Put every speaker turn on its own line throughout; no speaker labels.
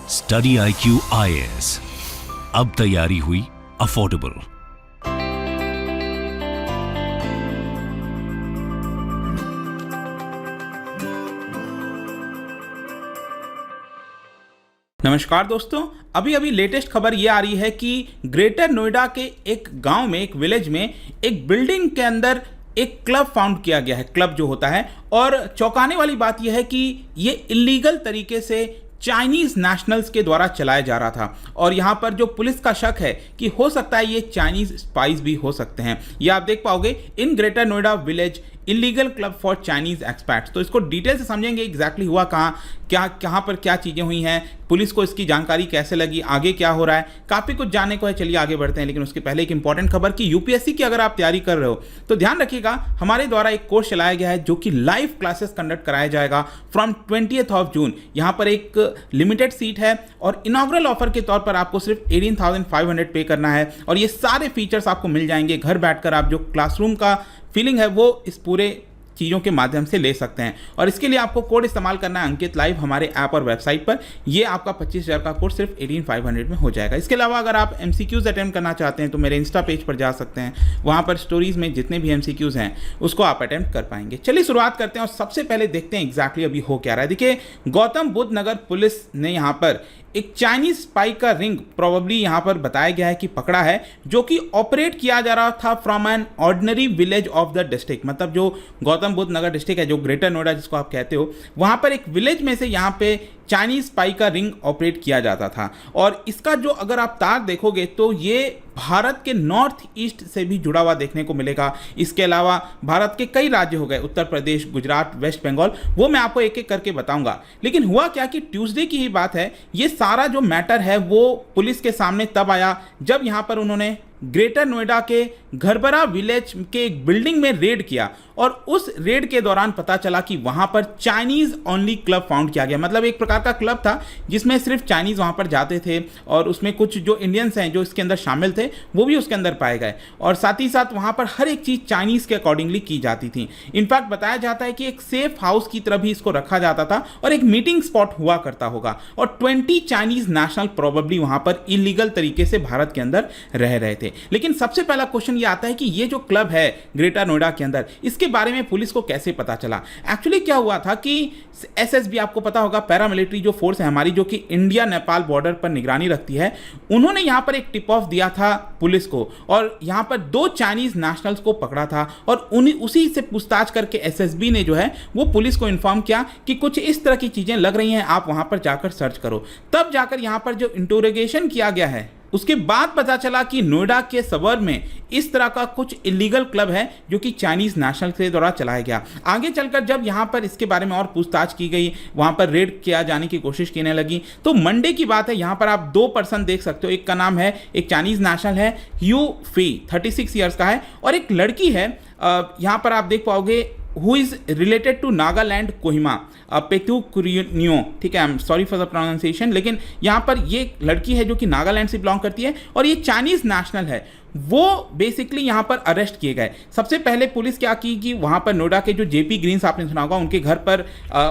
Study IQ IAS, अब तैयारी हुई अफोर्डेबल।
नमस्कार दोस्तों, अभी लेटेस्ट खबर ये आ रही है कि ग्रेटर नोएडा के एक गांव में, एक विलेज में, एक बिल्डिंग के अंदर एक क्लब फाउंड किया गया है, क्लब जो होता है। और चौंकाने वाली बात यह है कि ये इलीगल तरीके से चाइनीज नेशनल्स के द्वारा चलाया जा रहा था। और यहाँ पर जो पुलिस का शक है कि हो सकता है ये चाइनीज स्पाइस भी हो सकते हैं। ये आप देख पाओगे, in Greater Noida village illegal club for Chinese expats. तो इसको डिटेल से समझेंगे, एग्जैक्टली हुआ कहाँ पर क्या चीज़ें हुई हैं, पुलिस को इसकी जानकारी कैसे लगी, आगे क्या हो रहा है, काफ़ी कुछ जानने को है। चलिए आगे बढ़ते हैं, लेकिन उसके पहले एक इंपॉर्टेंट खबर कि यूपीएससी की अगर आप तैयारी कर रहे हो तो ध्यान रखिएगा, हमारे द्वारा एक कोर्स चलाया गया है जो कि लाइव क्लासेस कंडक्ट कराया जाएगा फ्रॉम 20th जून। यहाँ पर एक लिमिटेड सीट है और इनॉग्रल ऑफर के तौर पर आपको सिर्फ 18,500 पे करना है और ये सारे फीचर्स आपको मिल जाएंगे घर बैठकर। आप जो क्लासरूम का फीलिंग है वो इस पूरे चीज़ों के माध्यम से ले सकते हैं। और इसके लिए आपको कोड इस्तेमाल करना है अंकित लाइव हमारे ऐप और वेबसाइट पर। ये आपका 25,000 का कोर्स सिर्फ 18,500 में हो जाएगा। इसके अलावा अगर आप MCQs अटेम्प्ट करना चाहते हैं तो मेरे इंस्टा पेज पर जा सकते हैं, वहाँ पर स्टोरीज में जितने भी MCQs हैं उसको आप अटेम्प्ट कर पाएंगे। चलिए शुरुआत करते हैं और सबसे पहले देखते हैं एग्जैक्टली अभी हो क्या रहा है। देखिए, गौतम बुद्ध नगर पुलिस ने यहाँ पर एक चाइनीज स्पाई का रिंग प्रोबेबली यहाँ पर बताया गया है कि पकड़ा है, जो कि ऑपरेट किया जा रहा था from an ordinary village of the district. मतलब जो गौतम बुद्ध नगर डिस्ट्रिक्ट है, जो ग्रेटर नोएडा जिसको आप कहते हो, वहाँ पर एक विलेज में से यहाँ पे चाइनीज स्पाई का रिंग ऑपरेट किया जाता था। और इसका जो अगर आप तार देखोगे तो ये भारत के नॉर्थ ईस्ट से भी जुड़ा हुआ देखने को मिलेगा। इसके अलावा भारत के कई राज्य हो गए, उत्तर प्रदेश, गुजरात, वेस्ट बंगाल, वो मैं आपको एक एक करके बताऊंगा। लेकिन हुआ क्या कि ट्यूसडे की ही बात है, ये सारा जो मैटर है वो पुलिस के सामने तब आया जब यहाँ पर उन्होंने ग्रेटर नोएडा के घरबरा विलेज के एक बिल्डिंग में रेड किया। और उस रेड के दौरान पता चला कि वहां पर चाइनीज ओनली क्लब फाउंड किया गया। मतलब एक प्रकार का क्लब था जिसमें सिर्फ चाइनीज वहां पर जाते थे और उसमें कुछ जो इंडियंस हैं जो इसके अंदर शामिल थे वो भी उसके अंदर पाए गए। और साथ ही साथ वहां पर हर एक चीज़ चाइनीज के अकॉर्डिंगली की जाती थी। इनफैक्ट बताया जाता है कि एक सेफ हाउस की तरह भी इसको रखा जाता था और एक मीटिंग स्पॉट हुआ करता होगा। और 20 चाइनीज नेशनल प्रोबेबली वहां पर इलीगल तरीके से भारत के अंदर रह रहे थे। लेकिन सबसे पहला क्वेश्चन ये आता है कि ये जो क्लब है ग्रेटर नोएडा के अंदर, इसके बारे में पुलिस को कैसे पता चला। एक्चुअली क्या हुआ था कि SSB आपको पता होगा, पैरामिलिट्री जो फोर्स है हमारी, जो कि इंडिया नेपाल बॉर्डर पर निगरानी रखती है, उन्होंने यहां पर एक टिप ऑफ दिया था पुलिस को और यहां पर 2 चाइनीज नेशनल्स को पकड़ा था। और उसी से पूछताछ करके SSB ने जो है वो पुलिस को इन्फॉर्म किया कि कुछ इस तरह की चीजें लग रही हैं, आप वहां पर जाकर सर्च करो। तब जाकर यहां पर जो इंटरोगेशन किया गया है उसके बाद पता चला कि नोएडा के सबर्ब में इस तरह का कुछ इलीगल क्लब है जो कि चाइनीज नेशनल के द्वारा चलाया गया। आगे चलकर जब यहां पर इसके बारे में और पूछताछ की गई, वहां पर रेड किया जाने की कोशिश करने लगी, तो मंडे की बात है, यहां पर आप 2 पर्सन देख सकते हो। एक का नाम है, एक चाइनीज नेशनल है, ह्यू फी, 36 ईयर्स का है, और एक लड़की है, यहां पर आप देख पाओगे, who is related to Nagaland Kohima, पेतु कुरियो, ठीक है, I am sorry for the pronunciation, लेकिन यहाँ पर ये लड़की है जो कि नागालैंड से बिलोंग करती है और ये चाइनीज नेशनल है। वो बेसिकली यहाँ पर अरेस्ट किए गए। सबसे पहले पुलिस क्या की कि वहाँ पर नोएडा के जो JP ग्रीन्स आपने सुना होगा, उनके घर पर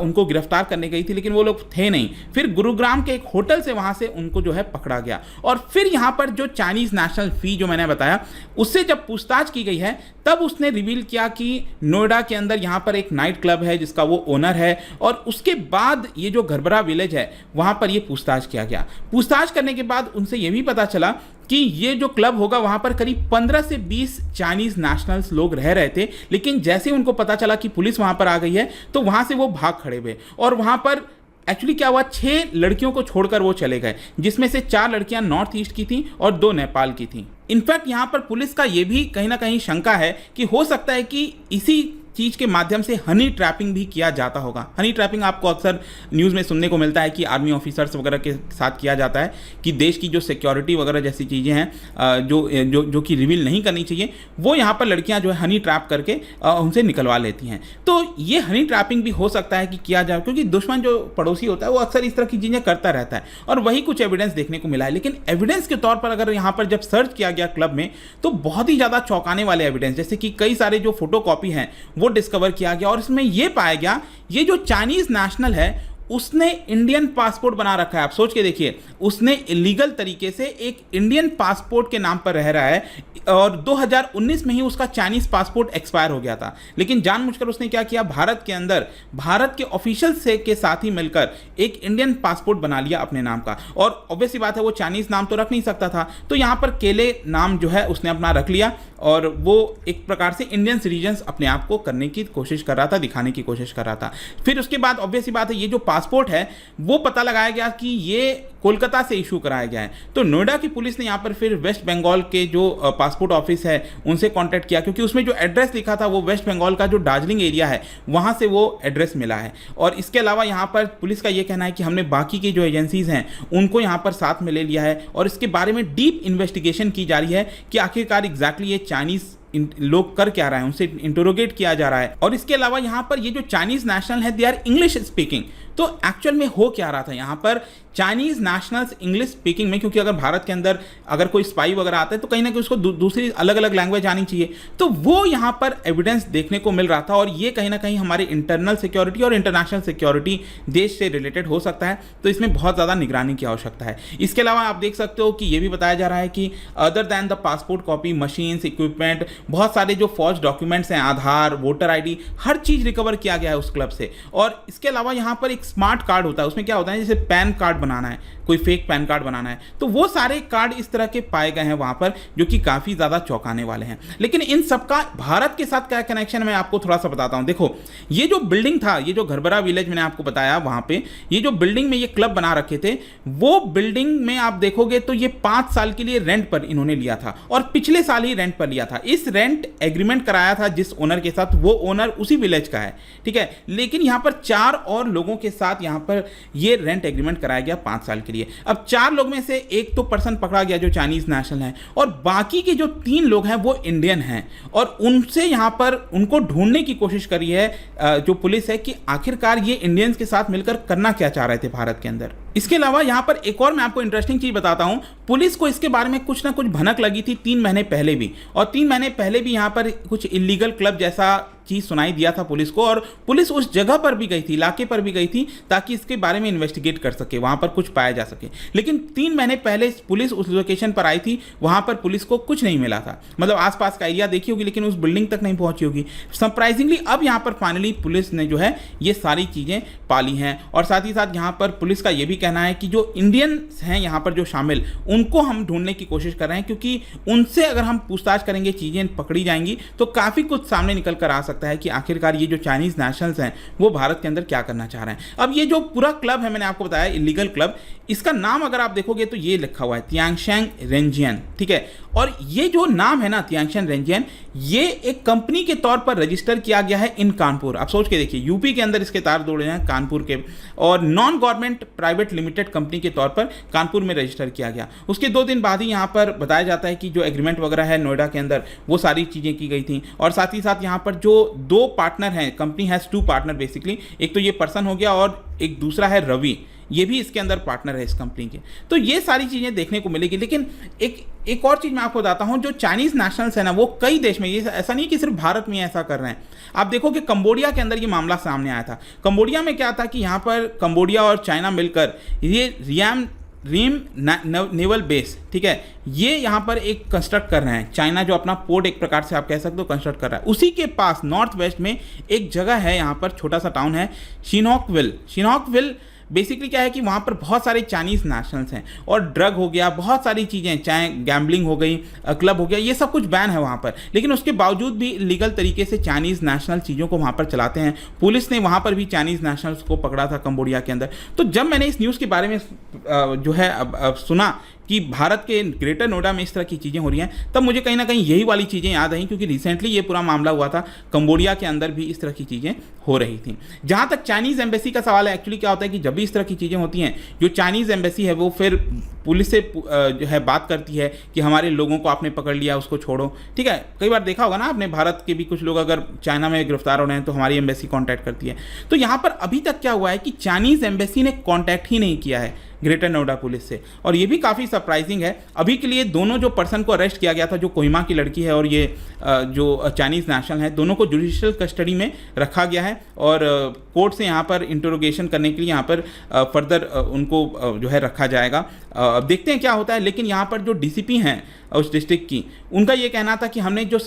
उनको गिरफ्तार करने गई थी, लेकिन वो लोग थे नहीं। फिर गुरुग्राम के एक होटल से वहाँ से उनको जो है पकड़ा गया। और फिर यहाँ पर जो चाइनीज नेशनल फी जो मैंने बताया, उससे जब पूछताछ की गई है तब उसने रिवील किया कि नोएडा के अंदर यहाँ पर एक नाइट क्लब है जिसका वो ओनर है। और उसके बाद ये जो घरबरा विलेज है वहाँ पर ये पूछताछ किया गया। पूछताछ करने के बाद उनसे ये भी पता चला कि ये जो क्लब होगा वहां पर करीब 15 से 20 चाइनीज नेशनल्स लोग रह रहे थे। लेकिन जैसे उनको पता चला कि पुलिस वहां पर आ गई है तो वहां से वो भाग खड़े हुए। और वहां पर एक्चुअली क्या हुआ, 6 लड़कियों को छोड़कर वो चले गए, जिसमें से 4 लड़कियां नॉर्थ ईस्ट की थी और 2 नेपाल की थी। इनफैक्ट यहां पर पुलिस का ये भी कहीं ना कहीं शंका है कि हो सकता है कि इसी चीज़ के माध्यम से हनी ट्रैपिंग भी किया जाता होगा। हनी ट्रैपिंग आपको अक्सर न्यूज़ में सुनने को मिलता है कि आर्मी ऑफिसर्स वगैरह के साथ किया जाता है कि देश की जो सिक्योरिटी वगैरह जैसी चीज़ें हैं जो कि रिवील नहीं करनी चाहिए, वो यहाँ पर लड़कियाँ जो है हनी ट्रैप करके उनसे निकलवा लेती हैं। तो ये हनी ट्रैपिंग भी हो सकता है कि किया जाए, क्योंकि दुश्मन जो पड़ोसी होता है वो अक्सर इस तरह की चीज़ें करता रहता है और वही कुछ एविडेंस देखने को मिला है। लेकिन एविडेंस के तौर पर अगर यहाँ पर जब सर्च किया गया क्लब में तो बहुत ही ज़्यादा चौंकाने वाले एविडेंस, जैसे कि कई सारे जो फोटोकॉपी हैं वो डिस्कवर किया गया और इसमें यह पाया गया ये जो चाइनीज नेशनल है उसने इंडियन पासपोर्ट बना रखा है। आप सोच के देखिए, उसने इलीगल तरीके से एक इंडियन पासपोर्ट के नाम पर रह रहा है और 2019 में ही उसका चाइनीज पासपोर्ट एक्सपायर हो गया था। लेकिन जानबूझकर उसने क्या किया, भारत के अंदर भारत के ऑफिशियल से के साथ ही मिलकर एक इंडियन पासपोर्ट बना लिया अपने नाम का। और ऑब्वियसली बात है, वो चाइनीज नाम तो रख नहीं सकता था, तो यहां पर केले नाम जो है उसने अपना रख लिया और वो एक प्रकार से इंडियन सिटीजन अपने आप को करने की कोशिश कर रहा था, दिखाने की कोशिश कर रहा था। फिर उसके बाद ऑब्वियसली बात है, ये जो पासपोर्ट है वो पता लगाया गया कि ये कोलकाता से इशू कराया गया है। तो नोएडा की पुलिस ने यहाँ पर फिर वेस्ट बंगाल के जो पासपोर्ट ऑफिस है उनसे कांटेक्ट किया, क्योंकि उसमें जो एड्रेस लिखा था वो वेस्ट बंगाल का जो दार्जिलिंग एरिया है वहाँ से वो एड्रेस मिला है। और इसके अलावा यहाँ पर पुलिस का ये कहना है कि हमने बाकी की जो एजेंसीज हैं उनको यहाँ पर साथ में ले लिया है और इसके बारे में डीप इन्वेस्टिगेशन की जा रही है कि आखिरकार एग्जैक्टली ये चाइनीज लोग कर क्या रहे हैं, उनसे इंटरोगेट किया जा रहा है। और इसके अलावा यहाँ पर ये जो चाइनीज नेशनल है दे आर इंग्लिश स्पीकिंग। तो एक्चुअल में हो क्या रहा था यहाँ पर, चाइनीज नेशनल्स इंग्लिश स्पीकिंग में, क्योंकि अगर भारत के अंदर अगर कोई स्पाई वगैरह आता है तो कहीं ना कहीं उसको दूसरी अलग अलग लैंग्वेज आनी चाहिए, तो वो यहाँ पर एविडेंस देखने को मिल रहा था। और ये कहीं ना कहीं हमारे इंटरनल सिक्योरिटी और इंटरनेशनल सिक्योरिटी देश से रिलेटेड हो सकता है, तो इसमें बहुत ज़्यादा निगरानी की आवश्यकता है। इसके अलावा आप देख सकते हो कि ये भी बताया जा रहा है कि other than the passport copy, machines, equipment, बहुत सारे जो फॉर्ज डॉक्यूमेंट्स हैं, आधार, वोटर ID, हर चीज़ रिकवर किया गया है उस क्लब से। और इसके अलावा यहाँ पर एक स्मार्ट कार्ड होता है, उसमें क्या होता है, जैसे पैन कार्ड बनाना है, कोई फेक पैन कार्ड बनाना है, तो वो सारे कार्ड इस तरह के पाए गए हैं वहां पर, जो कि काफी ज्यादा चौंकाने वाले हैं। लेकिन इन सबका भारत के साथ क्या कनेक्शन है, मैं आपको थोड़ा सा बताता हूं। देखो, ये जो बिल्डिंग था, ये जो घरबरा विलेज मैंने आपको बताया, वहां पे ये जो बिल्डिंग में ये क्लब बना रखे थे, वो बिल्डिंग में आप देखोगे तो ये 5 साल के लिए रेंट पर इन्होंने लिया था और पिछले साल ही रेंट पर लिया था। इस रेंट एग्रीमेंट कराया था जिस ओनर के साथ, वो ओनर उसी विलेज का है, ठीक है। लेकिन यहां पर 4 और लोगों के साथ यहां पर ये रेंट एग्रीमेंट कराया गया 5 साल के लिए। अब 4 लोग में से एक तो पर्सन पकड़ा गया जो चाइनीज नेशनल है, और बाकी के जो 3 लोग हैं वो इंडियन हैं। और उनसे यहां पर उनको ढूंढने की कोशिश करी है जो पुलिस है कि आखिरकार ये इंडियंस के साथ मिलकर करना क्या चाह रहे थे भारत के अंदर। इसके अलावा यहां पर एक और मैं आपको इंटरेस्टिंग चीज बताता हूं, पुलिस को इसके बारे में कुछ ना कुछ भनक लगी थी 3 महीने पहले भी, और 3 महीने पहले भी यहां पर कुछ इलीगल क्लब जैसा चीज सुनाई दिया था पुलिस को, और पुलिस उस जगह पर भी गई थी, इलाके पर भी गई थी, ताकि इसके बारे में इन्वेस्टिगेट कर सके, वहां पर कुछ पाया जा सके। लेकिन 3 महीने पहले पुलिस उस लोकेशन पर आई थी, वहां पर पुलिस को कुछ नहीं मिला था, मतलब आसपास का एरिया देखी होगी लेकिन उस बिल्डिंग तक नहीं पहुंची होगी। सरप्राइजिंगली अब यहां पर फाइनली पुलिस ने जो है ये सारी चीजें पाली हैं। और साथ ही साथ यहां पर पुलिस का यह भी कहना है कि जो इंडियंस हैं यहां पर जो शामिल, उनको हम ढूंढने की कोशिश कर रहे हैं, क्योंकि उनसे अगर हम पूछताछ करेंगे, चीजें पकड़ी जाएंगी तो काफी कुछ सामने निकल कर आ सकता है कि आखिरकार ये जो चाइनीज नेशनल्स हैं वो भारत के अंदर क्या करना चाह रहे हैं। अब ये जो पूरा क्लब है, मैंने आपको बताया इलीगल क्लब, इसका नाम अगर आप देखोगे तो ये लिखा हुआ है तियांगशेन रेंजियन, ठीक है। और ये जो नाम है ना तियांगशेन रेंजियन, ये एक कंपनी के तौर पर रजिस्टर किया गया है इन कानपुर। आप सोच के देखिए, यूपी के अंदर इसके तार जोड़े हैं कानपुर के, और non government private limited company के तौर पर कानपुर में रजिस्टर किया गया। उसके 2 दिन बाद ही यहाँ पर बताया जाता है कि जो एग्रीमेंट वगैरह है नोएडा के अंदर, वो सारी चीज़ें की गई थी। और साथ ही साथ यहाँ पर जो 2 पार्टनर हैं, कंपनी हैज़ 2 पार्टनर बेसिकली, एक तो ये पर्सन हो गया और एक दूसरा है रवि, ये भी इसके अंदर पार्टनर है इस कंपनी के। तो ये सारी चीज़ें देखने को मिलेगी। लेकिन एक और चीज़ मैं आपको बताता हूँ, जो चाइनीज़ नेशनल्स है ना, वो कई देश में, ये ऐसा नहीं कि सिर्फ भारत में ऐसा कर रहे हैं। आप देखो कि कंबोडिया के अंदर ये मामला सामने आया था। कंबोडिया में क्या था कि यहाँ पर कंबोडिया और चाइना मिलकर ये रिम नेवल बेस, ठीक है, ये यहाँ पर एक कंस्ट्रक्ट कर रहे हैं। चाइना जो अपना पोर्ट एक प्रकार से आप कह सकते हो कंस्ट्रक्ट कर रहा है, उसी के पास नॉर्थ वेस्ट में एक जगह है, यहाँ पर छोटा सा टाउन है शिनॉकविल। बेसिकली क्या है कि वहाँ पर बहुत सारे चाइनीज़ नेशनल्स हैं और ड्रग हो गया, बहुत सारी चीज़ें, चाहे गैम्बलिंग हो गई, क्लब हो गया, ये सब कुछ बैन है वहाँ पर। लेकिन उसके बावजूद भी लीगल तरीके से चाइनीज़ नेशनल चीज़ों को वहाँ पर चलाते हैं। पुलिस ने वहाँ पर भी चाइनीज़ नेशनल्स को पकड़ा था कंबोडिया के अंदर। तो जब मैंने इस न्यूज़ के बारे में जो है सुना कि भारत के ग्रेटर नोएडा में इस तरह की चीज़ें हो रही हैं, तब मुझे कहीं ना कहीं यही वाली चीज़ें याद आई, क्योंकि रिसेंटली ये पूरा मामला हुआ था, कंबोडिया के अंदर भी इस तरह की चीज़ें हो रही थी। जहाँ तक चाइनीज़ एम्बेसी का सवाल है, एक्चुअली क्या होता है कि जब भी इस तरह की चीज़ें होती हैं, जो चाइनीज़ एम्बेसी है वो फिर पुलिस से जो है बात करती है कि हमारे लोगों को आपने पकड़ लिया, उसको छोड़ो, ठीक है। कई बार देखा होगा ना आपने, भारत के भी कुछ लोग अगर चाइना में गिरफ्तार हो रहे हैं तो हमारी एम्बेसी कॉन्टैक्ट करती है। तो यहाँ पर अभी तक क्या हुआ है कि चाइनीज़ एम्बेसी ने कॉन्टैक्ट ही नहीं किया है ग्रेटर नोएडा पुलिस से। और ये भी काफ़ी सरप्राइजिंग है। अभी के लिए दोनों जो पर्सन को अरेस्ट किया गया था, जो कोहिमा की लड़की है और ये जो चाइनीज़ नेशनल है, दोनों को जुडिशियल कस्टडी में रखा गया है और कोर्ट से यहाँ पर इंटरोगेशन करने के लिए यहाँ पर फर्दर उनको जो है रखा जाएगा। अब देखते हैं क्या होता है। लेकिन यहाँ पर जो डीसीपी हैं उस डिस्ट्रिक्ट की, उनका ये कहना था कि हमने जो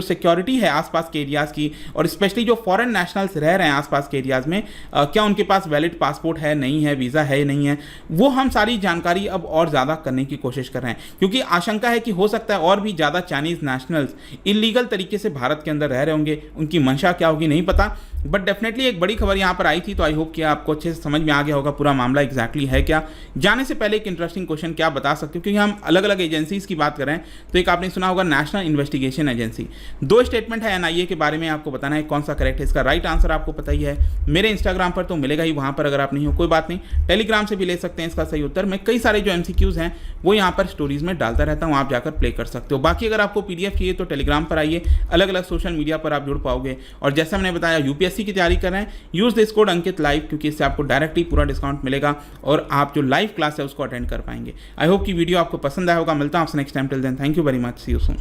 सिक्योरिटी है आसपास के एरियाज़ की, और स्पेशली जो फॉरेन नेशनल्स रह रहे हैं आसपास के एरियाज़ में, क्या उनके पास वैलिड पासपोर्ट है नहीं है, वीज़ा है नहीं है, वो हम सारी जानकारी अब और ज़्यादा करने की कोशिश कर रहे हैं। क्योंकि आशंका है कि हो सकता है और भी ज़्यादा चाइनीज़ नेशनल्स इलीगल तरीके से भारत के अंदर रह रहे होंगे। उनकी मंशा क्या होगी नहीं पता, बट डेफिनेटली एक बड़ी खबर यहाँ पर आई थी। तो आई होप कि आपको अच्छे से समझ में आ गया होगा पूरा मामला एग्जैक्टली है क्या। जाने से पहले एक इंटरेस्टिंग क्वेश्चन क्या बता सकते हो, क्योंकि हम अलग अलग एजेंसीज की बात कर रहे हैं, तो एक आपने सुना होगा नेशनल इन्वेस्टिगेशन एजेंसी। दो स्टेटमेंट है एनआईए के बारे में, आपको बताना है कौन सा करेक्ट है। इसका राइट आंसर आपको पता ही है। मेरे इंस्टाग्राम पर तो मिलेगा ही, वहाँ पर अगर आप नहीं हो कोई बात नहीं, टेलीग्राम से भी ले सकते हैं इसका सही उत्तर। मैं कई सारे जो एमसीक्यूज हैं वो यहाँ पर स्टोरीज में डालता रहता हूँ, आप जाकर प्ले कर सकते हो। बाकी अगर आपको पीडीएफ चाहिए तो टेलीग्राम पर आइए, अलग अलग सोशल मीडिया पर आप जुड़ पाओगे। और जैसा मैंने बताया यूपीएससी की तैयारी कर रहे हैं, use this code Ankit live, क्योंकि इससे आपको डायरेक्टली पूरा डिस्काउंट मिलेगा और आप जो लाइव क्लास है उसको अटेंड कर पाएंगे। आई होप कि वीडियो आपको पसंद आया होगा। मिलता हूं आपसे next time. Till then thank you very much, see you soon.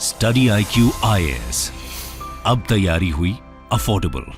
Study IQ IAS, अब तैयारी हुई अफोर्डेबल।